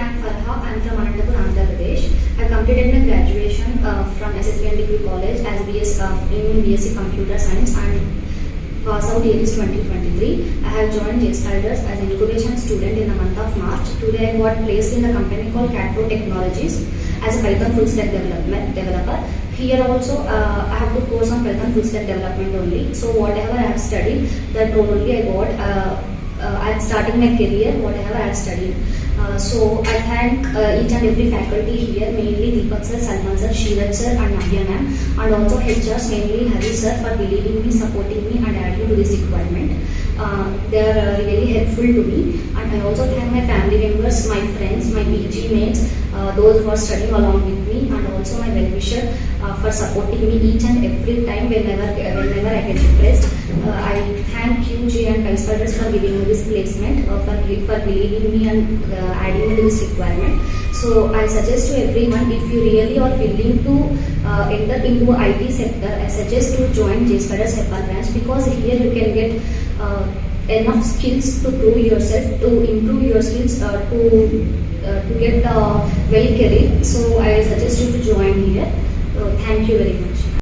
I'm Farha. I'm from Anantapur, Andhra Pradesh. I completed my graduation from SSB and Degree College as in BSc Computer Science and pass out year is 2023. I have joined Jspiders as an incubation student in the month of March. Today I got placed in the company called Katpro Technologies as a Python full stack developer. Here also I have to course on Python full stack development only. So whatever I have studied, that only I got. I'm starting my career, whatever I have studied. So I thank each and every faculty here, mainly Deepak sir, Salman sir, Shiraj sir and Navya ma'am, and also HRs, mainly Hari sir, for believing me, supporting me and adding to this requirement. They are really helpful to me, and I also thank my family members, my friends, my PG mates, those who are studying along with me, and also my well-wisher for supporting me each and every time whenever I get depressed. I thank QJ and Pyspiders for giving me this placement, for believing me and adding me to this requirement. So I suggest to everyone, if you really are willing to enter into IT sector, I suggest to join Jspiders Hebbal branch, because here you can get enough skills to prove yourself, to improve your skills, to get a well career. So I suggest you to join here. Thank you very much.